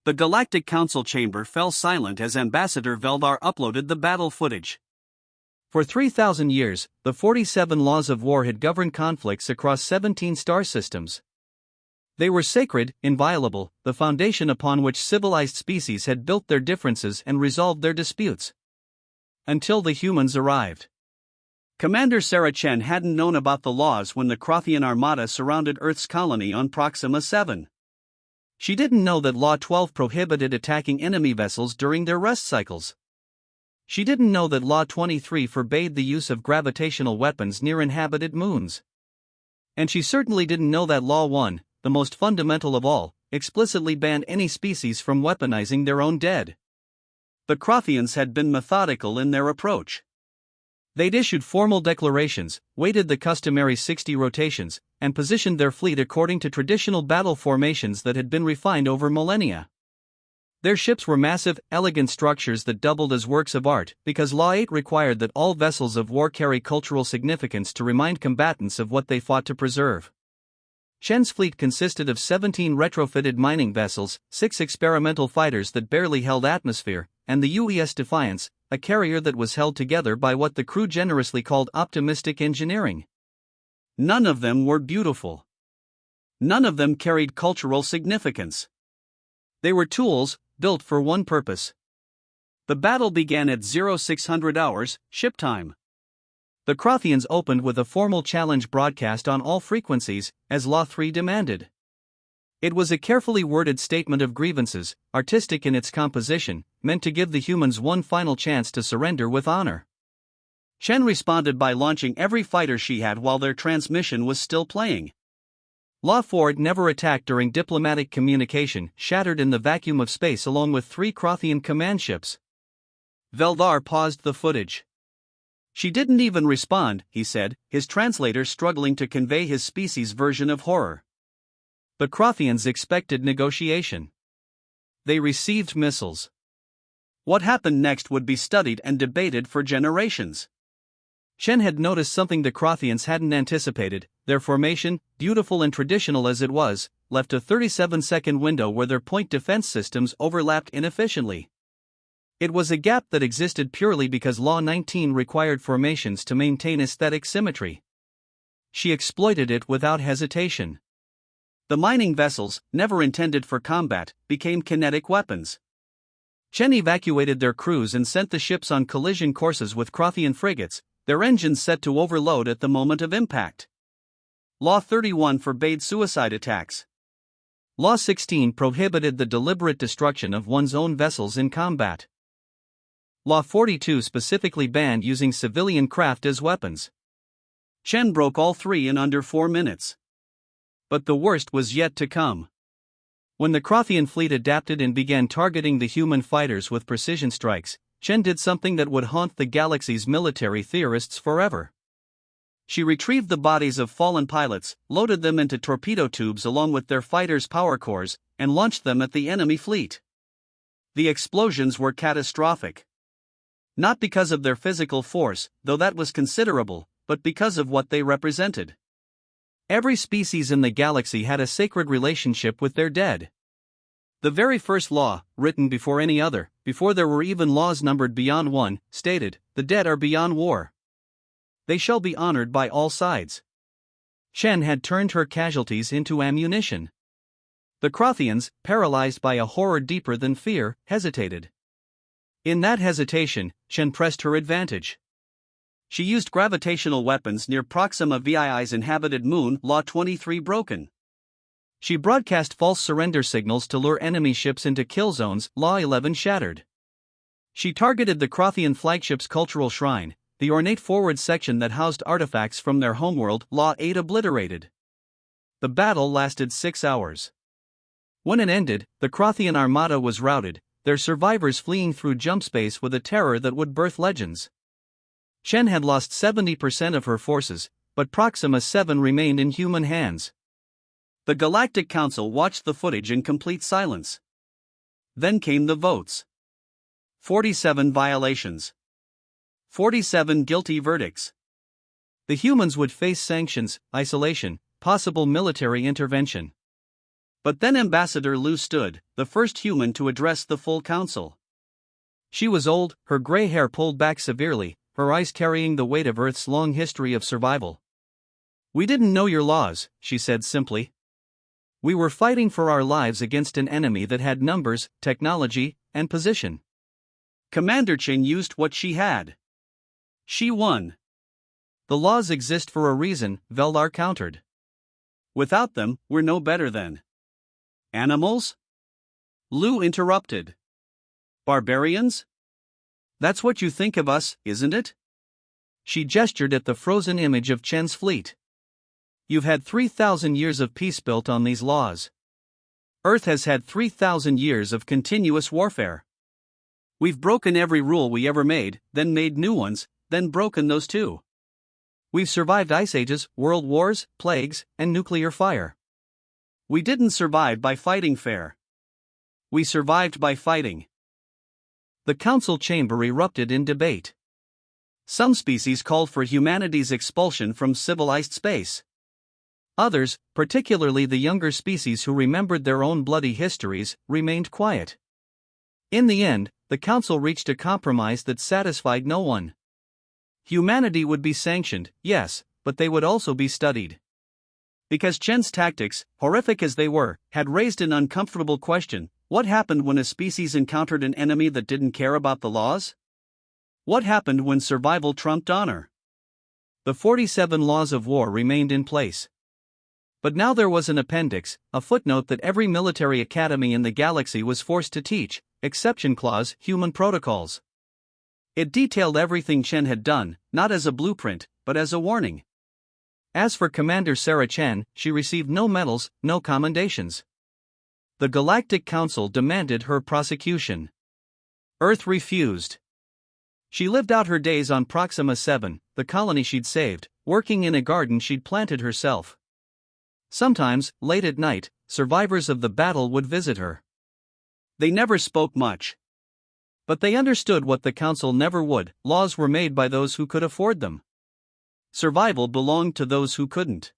The Galactic Council chamber fell silent as Ambassador Veldar uploaded the battle footage. For 3,000 years, the 47 laws of war had governed conflicts across 17 star systems. They were sacred, inviolable, the foundation upon which civilized species had built their differences and resolved their disputes. Until the humans arrived. Commander Sarah Chen hadn't known about the laws when the Crothian armada surrounded Earth's colony on Proxima 7. She didn't know that Law 12 prohibited attacking enemy vessels during their rest cycles. She didn't know that Law 23 forbade the use of gravitational weapons near inhabited moons. And she certainly didn't know that Law 1, the most fundamental of all, explicitly banned any species from weaponizing their own dead. The Crothians had been methodical in their approach. They'd issued formal declarations, waited the customary 60 rotations, and positioned their fleet according to traditional battle formations that had been refined over millennia. Their ships were massive, elegant structures that doubled as works of art, because Law 8 required that all vessels of war carry cultural significance to remind combatants of what they fought to preserve. Chen's fleet consisted of 17 retrofitted mining vessels, 6 experimental fighters that barely held atmosphere, and the UES Defiance, a carrier that was held together by what the crew generously called optimistic engineering. None of them were beautiful. None of them carried cultural significance. They were tools, built for one purpose. The battle began at 0600 hours, ship time. The Crothians opened with a formal challenge broadcast on all frequencies, as Law 3 demanded. It was a carefully worded statement of grievances, artistic in its composition, meant to give the humans one final chance to surrender with honor. Chen responded by launching every fighter she had while their transmission was still playing. Law 4 never attacked during diplomatic communication, shattered in the vacuum of space along with 3 Crothian command ships. Veldar paused the footage. "She didn't even respond," he said, his translator struggling to convey his species' version of horror. The Crothians expected negotiation. They received missiles. What happened next would be studied and debated for generations. Chen had noticed something the Crothians hadn't anticipated. Their formation, beautiful and traditional as it was, left a 37-second window where their point defense systems overlapped inefficiently. It was a gap that existed purely because Law 19 required formations to maintain aesthetic symmetry. She exploited it without hesitation. The mining vessels, never intended for combat, became kinetic weapons. Chen evacuated their crews and sent the ships on collision courses with Crothian frigates, their engines set to overload at the moment of impact. Law 31 forbade suicide attacks. Law 16 prohibited the deliberate destruction of one's own vessels in combat. Law 42 specifically banned using civilian craft as weapons. Chen broke all 3 in under 4 minutes. But the worst was yet to come. When the Crothian fleet adapted and began targeting the human fighters with precision strikes, Chen did something that would haunt the galaxy's military theorists forever. She retrieved the bodies of fallen pilots, loaded them into torpedo tubes along with their fighters' power cores, and launched them at the enemy fleet. The explosions were catastrophic. Not because of their physical force, though that was considerable, but because of what they represented. Every species in the galaxy had a sacred relationship with their dead. The very first law, written before any other, before there were even laws numbered beyond 1, stated, "The dead are beyond war. They shall be honored by all sides." Chen had turned her casualties into ammunition. The Crothians, paralyzed by a horror deeper than fear, hesitated. In that hesitation, Chen pressed her advantage. She used gravitational weapons near Proxima VII's inhabited moon, Law 23 broken. She broadcast false surrender signals to lure enemy ships into kill zones, Law 11 shattered. She targeted the Crothian flagship's cultural shrine, the ornate forward section that housed artifacts from their homeworld, Law 8 obliterated. The battle lasted 6 hours. When it ended, the Crothian armada was routed, their survivors fleeing through jump space with a terror that would birth legends. Chen had lost 70% of her forces, but Proxima 7 remained in human hands. The Galactic Council watched the footage in complete silence. Then came the votes. 47 violations. 47 guilty verdicts. The humans would face sanctions, isolation, possible military intervention. But then Ambassador Lu stood, the first human to address the full council. She was old, her gray hair pulled back severely, her eyes carrying the weight of Earth's long history of survival. "We didn't know your laws," she said simply. "We were fighting for our lives against an enemy that had numbers, technology, and position." Commander Chen used what she had. She won. "The laws exist for a reason," Veldar countered. "Without them, we're no better than animals?" Lu interrupted. "Barbarians? That's what you think of us, isn't it?" She gestured at the frozen image of Chen's fleet. "You've had 3,000 years of peace built on these laws. Earth has had 3,000 years of continuous warfare. We've broken every rule we ever made, then made new ones, then broken those too. We've survived ice ages, world wars, plagues, and nuclear fire. We didn't survive by fighting fair. We survived by fighting." The council chamber erupted in debate. Some species called for humanity's expulsion from civilized space. Others, particularly the younger species who remembered their own bloody histories, remained quiet. In the end, the council reached a compromise that satisfied no one. Humanity would be sanctioned, yes, but they would also be studied. Because Chen's tactics, horrific as they were, had raised an uncomfortable question: what happened when a species encountered an enemy that didn't care about the laws? What happened when survival trumped honor? The 47 laws of war remained in place. But now there was an appendix, a footnote that every military academy in the galaxy was forced to teach: exception clause, human protocols. It detailed everything Chen had done, not as a blueprint, but as a warning. As for Commander Sarah Chen, she received no medals, no commendations. The Galactic Council demanded her prosecution. Earth refused. She lived out her days on Proxima 7, the colony she'd saved, working in a garden she'd planted herself. Sometimes, late at night, survivors of the battle would visit her. They never spoke much. But they understood what the council never would: laws were made by those who could afford them. Survival belonged to those who couldn't.